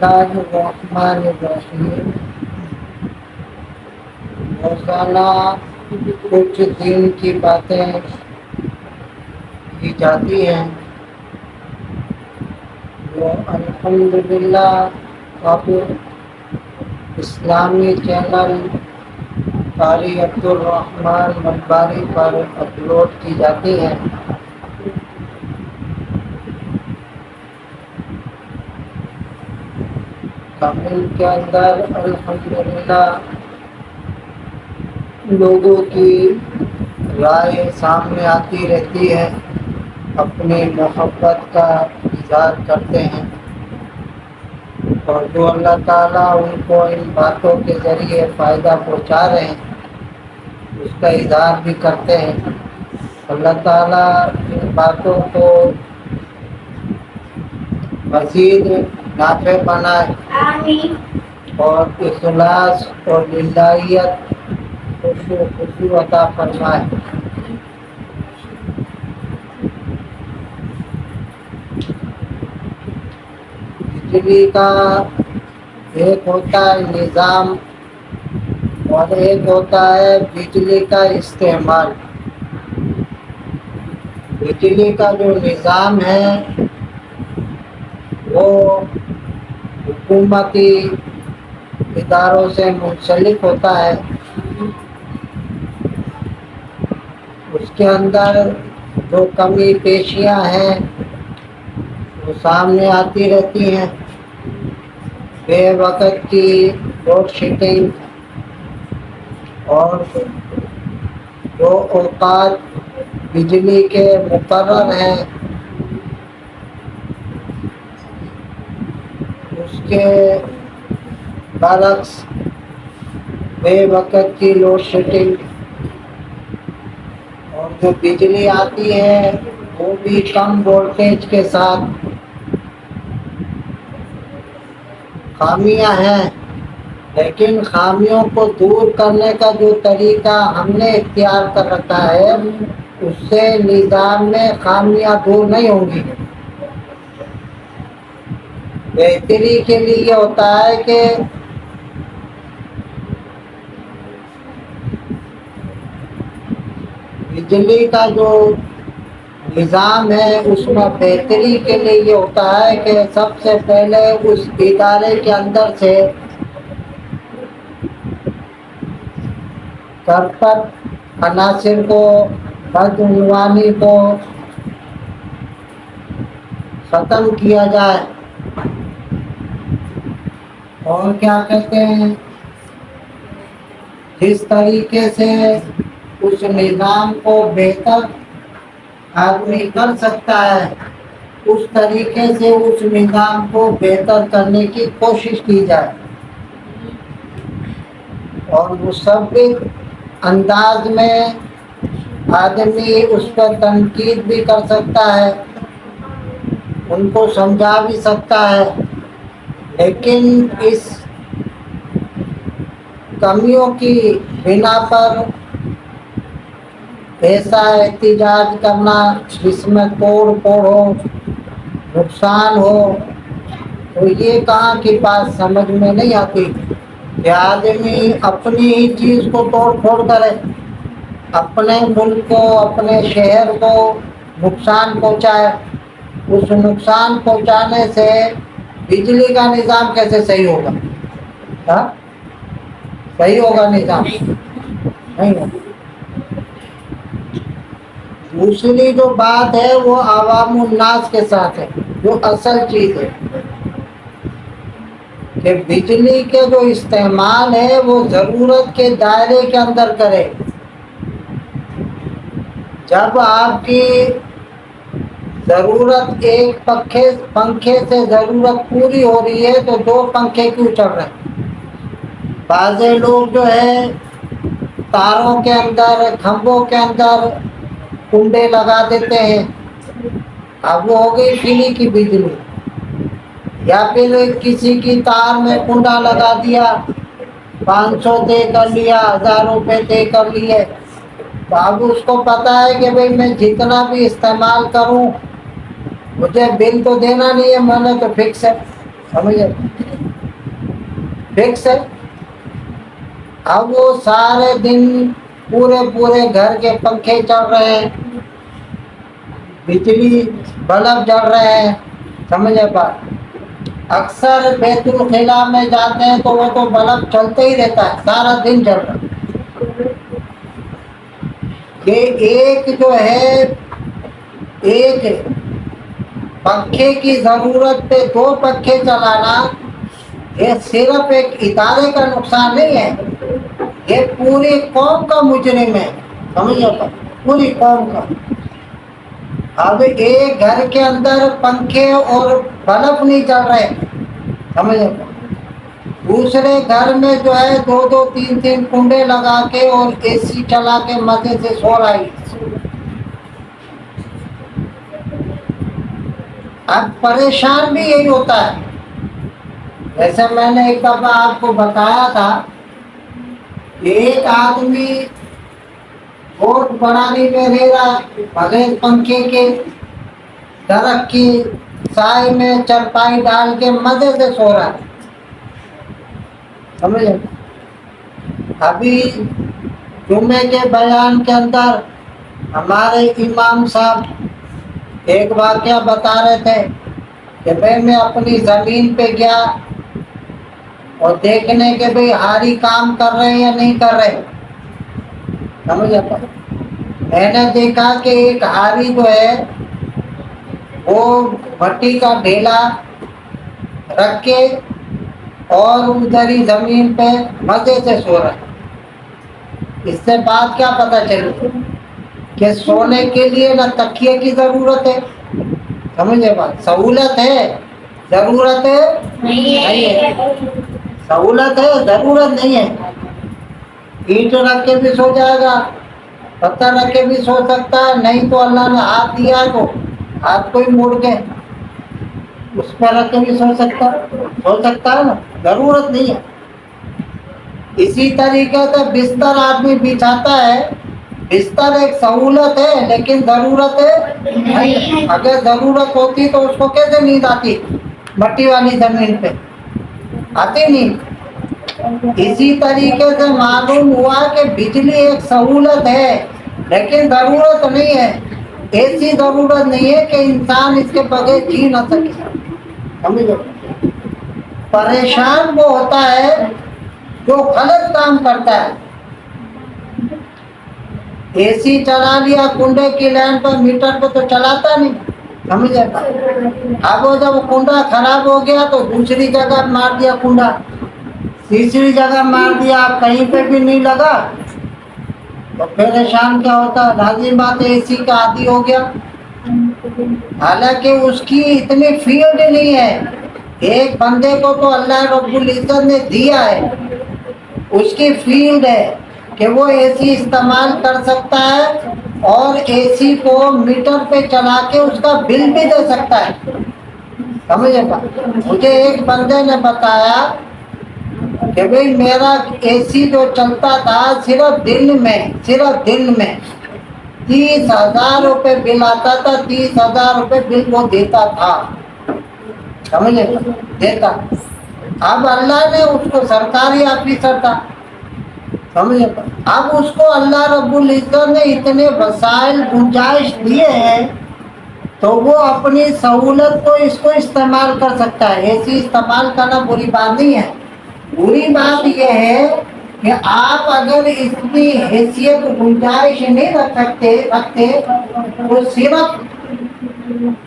اللہ الرحمن الرحیم۔ روزانہ کچھ دین کی باتیں کی جاتی ہیں جو الحمدللہ اب اسلامی چینل قاری عبدالرحمن ملباری پر اپلوڈ کی جاتی ہیں۔ ان کے اندر الحمدللہ لوگوں کی رائے سامنے آتی رہتی ہے، اپنی محبت کا اظہار کرتے ہیں، اور جو اللہ تعالیٰ ان کو ان باتوں کے ذریعے فائدہ پہنچا رہے ہیں اس کا اظہار بھی کرتے ہیں۔ اللہ تعالیٰ ان باتوں کو مزید نافع بنائے اور اخلاص اور للہیت خوشو عطا فرمائے۔ بجلی کا ایک ہوتا ہے نظام اور ایک ہوتا ہے بجلی کا استعمال۔ بجلی کا جو نظام ہے وہ حکومتی اداروں سے منسلک ہوتا ہے، اس کے اندر جو کمی پیشیاں ہیں وہ سامنے آتی رہتی ہیں، بے وقت کی لوڈ شیڈنگ، اور جو اوقات بجلی کے مقرر ہیں اس کے برعکس بے وقت کی لوڈ شیڈنگ، اور جو بجلی آتی ہے وہ بھی کم وولٹیج کے ساتھ۔ خامیاں ہیں، لیکن خامیوں کو دور کرنے کا جو طریقہ ہم نے اختیار کر رکھا ہے اس سے نظام میں خامیاں دور نہیں ہوں گی۔ بہتری کے لیے یہ ہوتا ہے کہ بجلی کا جو نظام ہے اس میں بہتری کے لیے یہ ہوتا ہے کہ سب سے پہلے اس ادارے کے اندر سے کرپٹ عناصر کو، بدعنوانی کو ختم کیا جائے، اور کیا کہتے ہیں جس طریقے سے اس نظام کو بہتر آدمی کر سکتا ہے اس طریقے سے اس نظام کو بہتر کرنے کی کوشش کی جائے، اور مثبت انداز میں آدمی اس پر تنقید بھی کر سکتا ہے، ان کو سمجھا بھی سکتا ہے، لیکن اس کمیوں کی بنا پر ایسا احتجاج کرنا جس میں توڑ پھوڑ ہو، نقصان ہو، تو یہ کہاں کی بات سمجھ میں نہیں آتی کہ آدمی اپنی ہی چیز کو توڑ پھوڑ کرے، اپنے ملک کو، اپنے شہر کو نقصان پہنچائے۔ اس نقصان پہنچانے سے بجلی کا نظام کیسے صحیح ہوگا؟ صحیح ہوگا نظام؟ نہیں ہوگا۔ دوسری جو بات ہے وہ عوام الناس کے ساتھ ہے، جو اصل چیز ہے کہ بجلی کے جو استعمال ہے وہ ضرورت کے دائرے کے اندر کرے۔ جب آپ کی ضرورت ایک پنکھے سے ضرورت پوری ہو رہی ہے تو 2 پنکھے کیوں چل رہے ہیں؟ بعض لوگ جو ہے تاروں کے اندر، کھمبوں کے اندر کنڈے لگا دیتے ہیں، اب وہ ہو گئی فری کی بجلی، یا پھر کسی کی تار میں کنڈا لگا دیا، 500 دے کر لیا، 1000 روپے دے کر لیے، تو اب اس کو پتا ہے کہ بھئی میں جتنا بھی استعمال کروں مجھے بل تو دینا نہیں ہے، میں نے تو فکس ہے، سمجھے، فکس ہے. اب وہ سارے دن پورے گھر کے پنکھے چل رہے ہیں، بجلی بلب جل رہے ہیں، سمجھے بات. اکثر بیت الخلا میں جاتے ہیں تو وہ تو بلب چلتے ہی رہتا ہے، سارا دن چل رہا ہے. یہ ایک جو ہے، ایک پنکھے کی ضرورت پہ 2 پنکھے چلانا، یہ صرف ایک ادارے کا نقصان نہیں ہے، یہ پوری قوم کا مجرم ہے. سمجھے گا، پوری قوم کا. اب ایک گھر کے اندر پنکھے اور بلب نہیں چل رہے، سمجھے گا، دوسرے گھر میں جو ہے 2 3 کنڈے لگا کے اور اے سی چلا کے مزے سے سو رہا ہے. اب پریشان بھی یہی ہوتا ہے. جیسے میں نے ایک دفعہ آپ کو بتایا تھا، ایک آدمی بہت بڑانی میں رہ رہا، بغیر پنکھے کے، درخت کی سائے میں چرپائی ڈال کے مزے سے سو رہا ہے. سمجھے. ابھی جمعے کے بیان کے اندر ہمارے امام صاحب ایک واقعہ بتا رہے تھے کہ بھائی میں اپنی زمین پہ گیا اور دیکھنے کے بھائی ہاری کام کر رہے ہیں یا نہیں کر رہے. سمجھ آتا، میں نے دیکھا کہ ایک ہاری جو ہے وہ مٹی کا ڈھیلا رکھ کے اور ادھر ہی زمین پہ مزے سے سو رہا ہے. اس سے بات کیا پتہ چلی کہ سونے کے لیے نہ تکیے کی ضرورت ہے، سمجھے بات، سہولت ہے، ضرورت نہیں ہے. سہولت ہے، ضرورت نہیں ہے. اینٹ رکھ کے بھی سو جائے گا، پتھر رکھ کے بھی سو سکتا ہے، نہیں تو اللہ نے ہاتھ دیا ہے تو ہاتھ کو ہی موڑ کے اس پر رکھ کے بھی سو سکتا ہے نا، ضرورت نہیں ہے. اسی طریقے سے بستر آدمی بچھاتا ہے، بستر ایک سہولت ہے لیکن ضرورت ہے. اگر ضرورت ہوتی تو اس کو کیسے نیند آتی، مٹی والی زمین پہ آتی نہیں. اسی طریقے سے معلوم ہوا کہ بجلی ایک سہولت ہے لیکن ضرورت نہیں ہے. ایسی ضرورت نہیں ہے کہ انسان اس کے بغیر جی نہ سکے. سمجھو، پریشان وہ ہوتا ہے جو غلط کام کرتا ہے. اے سی چلا لیا کنڈے کی لائن پر، میٹر پہ تو چلاتا نہیں، سمجھے. اب وہ جب کنڈا خراب ہو گیا تو دوسری جگہ مار دیا کنڈا، تیسری جگہ مار دیا، کہیں پہ بھی نہیں لگا تو پریشان کیا ہوتا. لازم بات ہے اے سی کا عادی ہو گیا، حالانکہ اس کی اتنی فیلڈ نہیں ہے. ایک بندے کو تو اللہ رب العزت نے دیا ہے، اس کی فیلڈ ہے کہ وہ اے سی استعمال کر سکتا ہے اور اے سی کو میٹر پہ چلا کے اس کا بل بھی دے سکتا ہے. سمجھے گا. مجھے ایک بندے نے بتایا کہ بھئی میرا اے سی جو چلتا تھا صرف دن میں 30,000 روپے بل آتا تھا، 30,000 روپے بل وہ دیتا تھا. سمجھے گا، دیتا. اب اللہ نے اس کو، سرکاری آفیسر تھا، سمجھے گا، اب اس کو اللہ رب العزت نے اتنے وسائل گنجائش دیے ہیں تو وہ اپنی سہولت کو اس کو استعمال کر سکتا ہے. اے سی استعمال کرنا بری بات نہیں ہے. بری بات یہ ہے کہ آپ اگر اتنی حیثیت گنجائش نہیں رکھتے تو صرف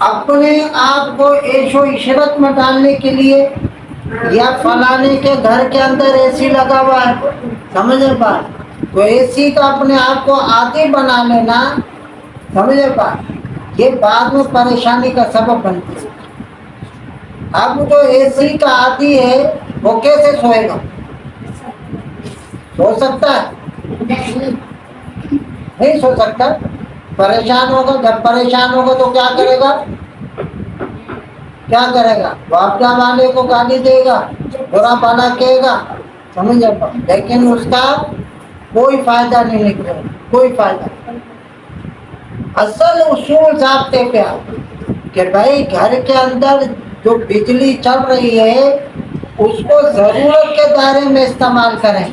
اپنے آپ کو عیش و عشرت میں ڈالنے کے لیے یا فلانے کے گھر کے اندر اے سی لگا ہوا ہے، سمجھے بات، تو اے سی کا اپنے آپ کو عادی بنا لینا، سمجھے بات، یہ بعد میں پریشانی کا سبب بنتی ہے. اب جو اے سی کا عادی ہے وہ کیسے سوئے گا؟ سو سکتا ہے؟ نہیں سو سکتا. پریشان ہوگا. جب پریشان ہوگا تو کیا کرے گا؟ باپ والے کو گالی دے گا، برا بھلا کہے گا، سمجھ آتا، لیکن اس کا کوئی فائدہ نہیں نکلے گا، کوئی فائدہ. اصل اصول ضابطے پہ کہ بھائی گھر کے اندر جو بجلی چل رہی ہے اس کو ضرورت کے دائرے میں استعمال کریں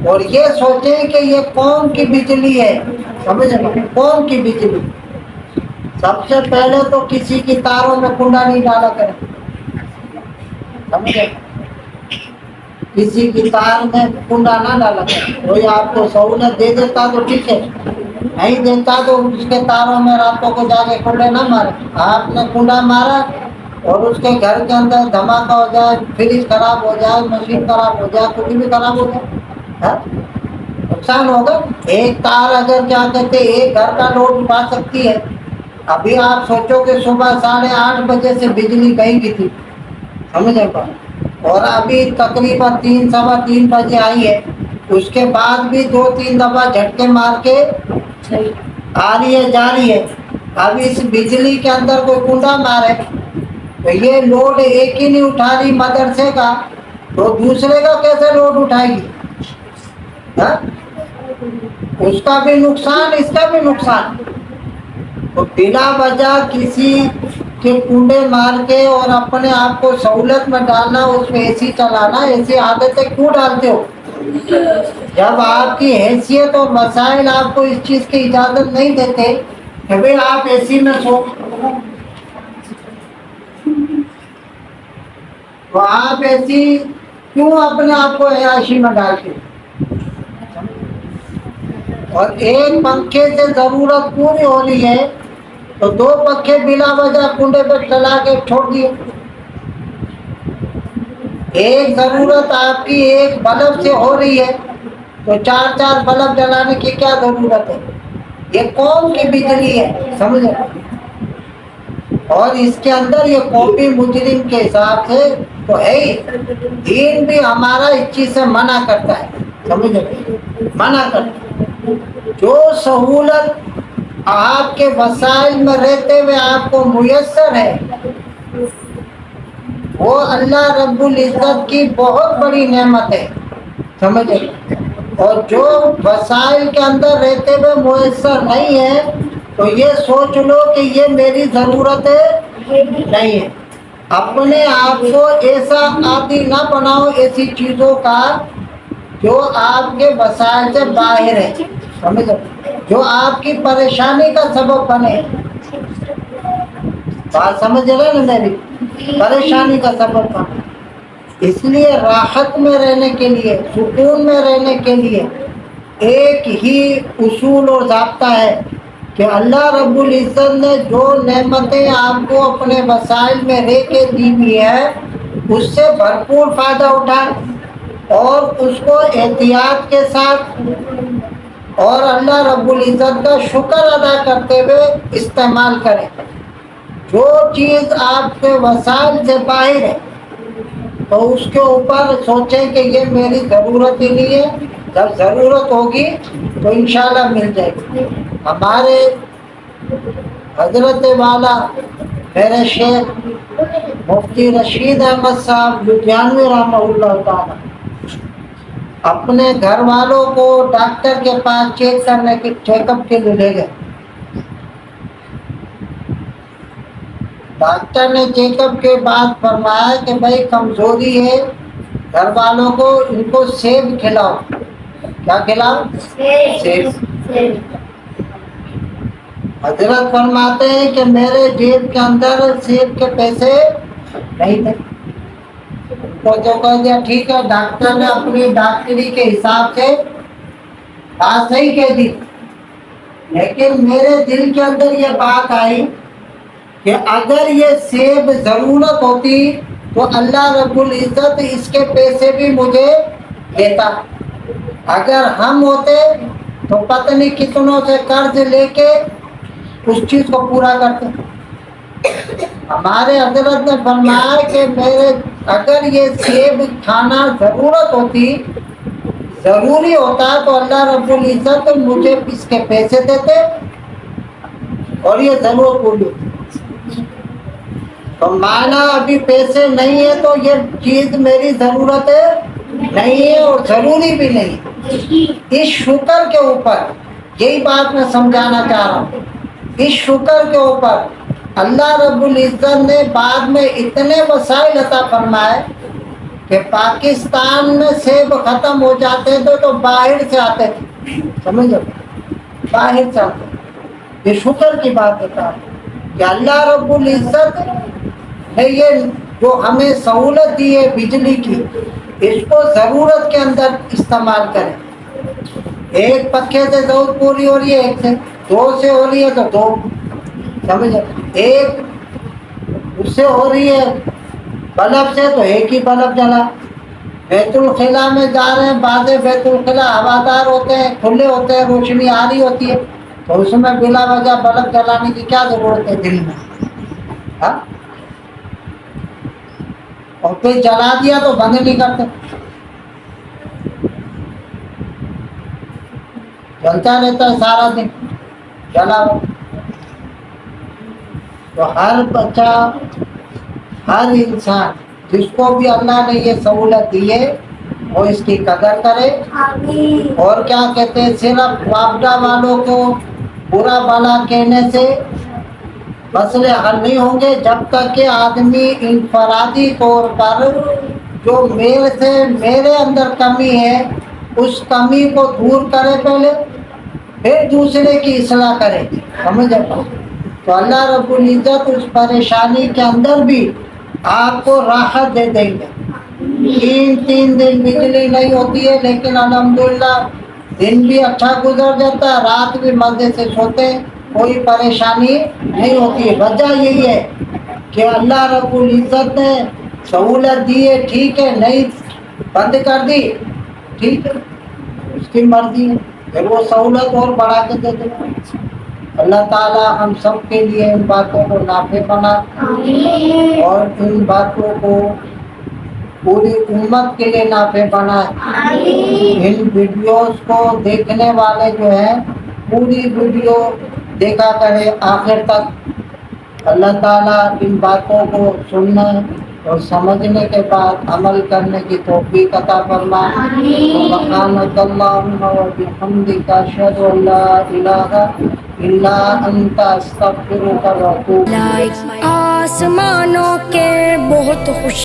اور یہ سوچیں کہ یہ کون کی بجلی ہے. سمجھ رہے کون کی بجلی. سب سے پہلے تو کسی کی تاروں میں کنڈا نہیں ڈالا کریں. سمجھے کسی کی تار میں کنڈا نہ ڈالا کریں. کوئی آپ کو سہولت دے دیتا تو ٹھیک ہے, نہیں دیتا تو اس کے تاروں میں راتوں کو جا کے کنڈے نہ مارے. آپ نے کنڈا مارا اور اس کے گھر کے اندر دھماکہ ہو جائے, فریج خراب ہو جائے, مشین خراب ہو جائے, کچھ بھی خراب ہو جائے, نقصان ہوگا. ایک تار اگر کیا کہتے ایک گھر کا لوڈ اٹھا سکتی ہے. ابھی آپ سوچو کہ صبح 8:30 بجے سے بجلی گئی کی تھی, سمجھے پا, اور ابھی تقریباً 3 سوا 3 بجے آئی ہے. اس کے بعد بھی 2-3 دفعہ جھٹکے مار کے آ رہی ہے جا رہی ہے. اب اس بجلی کے اندر کوئی کنڈا مارے تو یہ لوڈ ایک ہی نہیں اٹھا رہی مدرسے کا, تو دوسرے کا کیسے لوڈ اٹھائے گی. اس کا بھی نقصان, اس کا بھی نقصان. تو بلا وجہ کسی کے کنڈے مار کے اور اپنے آپ کو سہولت میں ڈالنا, اس میں اے سی چلانا, ایسی عادتیں کیوں ڈالتے ہو جب آپ کی حیثیت اور مسائل آپ کو اس چیز کی اجازت نہیں دیتے کہ بھئی آپ اے سی میں سو, تو آپ ایسی کیوں اپنے آپ کو عیاشی میں ڈالتے. اور ایک پنکھے سے ضرورت پوری ہو رہی ہے تو 2 پنکھے بلا وجہ کنڈے پہ چلا کے چھوڑ دیے. ایک ضرورت آپ کی ایک بلب سے ہو رہی ہے تو 4 بلب جلانے کی کیا ضرورت ہے. یہ کون کی بجلی ہے, سمجھے. اور اس کے اندر یہ کاپی مجرم کے حساب سے تو ہے ہی. دین بھی ہمارا اس چیز سے منع کرتا ہے, سمجھے, منع کرتا ہے. جو سہولت آپ کے وسائل میں رہتے ہوئے آپ کو میسر ہے وہ اللہ رب العزت کی بہت بڑی نعمت ہے, سمجھے. اور جو وسائل کے اندر رہتے ہوئے میسر نہیں ہے تو یہ سوچ لو کہ یہ میری ضرورت نہیں ہے. اپنے آپ کو ایسا عادی نہ بناؤ ایسی چیزوں کا جو آپ کے وسائل سے باہر ہے, سمجھو, جو آپ کی پریشانی کا سبب بنے. بات سمجھ رہے نا میری, پریشانی کا سبب بنے. اس لیے راحت میں رہنے کے لیے, سکون میں رہنے کے لیے ایک ہی اصول اور ضابطہ ہے کہ اللہ رب العزت نے جو نعمتیں آپ کو اپنے وسائل میں رہ کے دی ہوئی ہے اس سے بھرپور فائدہ اٹھائیں اور اس کو احتیاط کے ساتھ اور اللہ رب العزت کا شکر ادا کرتے ہوئے استعمال کریں. جو چیز آپ کے وسائل سے باہر ہے تو اس کے اوپر سوچیں کہ یہ میری ضرورت ہی نہیں ہے, جب ضرورت ہوگی تو انشاءاللہ مل جائے گی. ہمارے حضرت والا میرے شیخ مفتی رشید احمد صاحب لدھیانوی رحمہ اللہ تعالی اپنے گھر والوں کو ڈاکٹر کے پاس چیک اپ کے لیے لے گئے. ڈاکٹر نے چیک اپ کے بعد فرمایا کہ بھائی کمزوری ہے, گھر والوں کو ان کو سیب کھلاؤ. کیا کھلاؤ؟ سیب. حضرت فرماتے ہیں کہ میرے جیب کے اندر سیب کے پیسے نہیں تھے. تو جو کہہ دیا ٹھیک ہے, ڈاکٹر نے اپنی ڈاکٹری کے حساب سے بات صحیح کہہ دی, لیکن میرے دل کے اندر یہ بات آئی کہ اگر یہ سیب ضرورت ہوتی تو اللہ رب العزت اس کے پیسے بھی مجھے دیتا. اگر ہم ہوتے تو پتہ نہیں کتنوں سے قرض لے کے اس چیز کو پورا کرتے. ہمارے حضرت نے فرمایا کہ میرے اگر یہ سیب کھانا ضرورت ہوتی, ضروری ہوتا تو اللہ رب العزت مجھے اس کے پیسے دیتے اور یہ ضرورت پوری ہوتی. تو مانا ابھی پیسے نہیں ہے تو یہ چیز میری ضرورت نہیں ہے اور ضروری بھی نہیں. اس شکر کے اوپر یہی بات میں سمجھانا چاہ رہا ہوں, اس شکر کے اوپر اللہ رب العزت نے بعد میں اتنے وسائل عطا فرمائے کہ پاکستان میں سیب ختم ہو جاتے تھے تو باہر سے آتے تھے، سمجھو، باہر سے آتے تھے۔ یہ شکر کی بات ہے کہ اللہ رب العزت نے یہ جو ہمیں سہولت دی ہے بجلی کی، اس کو ضرورت کے اندر استعمال کریں۔ ایک پنکھے سے ضرورت پوری ہو رہی ہے، ایک سے، دو سے ہو رہی ہے تو دو، سمجھے، ایک اس سے ہو رہی ہے بلب سے تو ایک ہی بلب جلا۔ بیت الخلا میں جا رہے ہیں، بعض بیت الخلا ہوادار ہوتے ہیں، کھلے ہوتے ہیں، روشنی آ رہی ہوتی ہے، تو اس میں بلا وجہ بلب جلانے کی کیا ضرورت ہے دل میں؟ ہاں؟ اور پھر جلا دیا تو بند نہیں کرتے، جلتا رہتا ہے سارا دن جلا ہوا۔ تو ہر بچہ، ہر انسان جس کو بھی اللہ نے یہ سہولت دی ہے وہ اس کی قدر کرے۔ اور کیا کہتے ہیں، صرف واپڈا والوں کو برا بھلا کہنے سے مسئلے حل نہیں ہوں گے جب تک کہ آدمی انفرادی طور پر جو میرے اندر کمی ہے اس کمی کو دور کرے پہلے، پھر دوسرے کی اصلاح کرے، سمجھے؟ تو اللہ رب العزت اس پریشانی کے اندر بھی آپ کو راحت دے دیں گے۔ 3 دن بجلی نہیں ہوتی ہے لیکن الحمدللہ دن بھی اچھا گزر جاتا ہے، رات بھی مزے سے سوتے ہیں، کوئی پریشانی نہیں ہوتی ہے۔ وجہ یہی ہے کہ اللہ رب العزت نے سہولت دی ہے، ٹھیک ہے، نہیں بند کر دی، ٹھیک ہے، اس کی مرضی ہے، پھر وہ سہولت اور بڑھا کے دے دے۔ اللہ تعالیٰ ہم سب کے لیے ان باتوں کو نافع بنائے اور ان باتوں کو پوری امت کے لیے نافع بنائے۔ ان ویڈیوز کو دیکھنے والے جو ہیں پوری ویڈیو دیکھا کرے آخر تک۔ اللہ تعالیٰ ان باتوں کو سننے اور سمجھنے کے بعد عمل کرنے کی توفیق عطا فرمائے۔ سبحانک اللہم و بحمدک، اشہد ان لا الہ الا انت، استغفرک و اتوب الیک۔ آسمانوں کے بہت خوش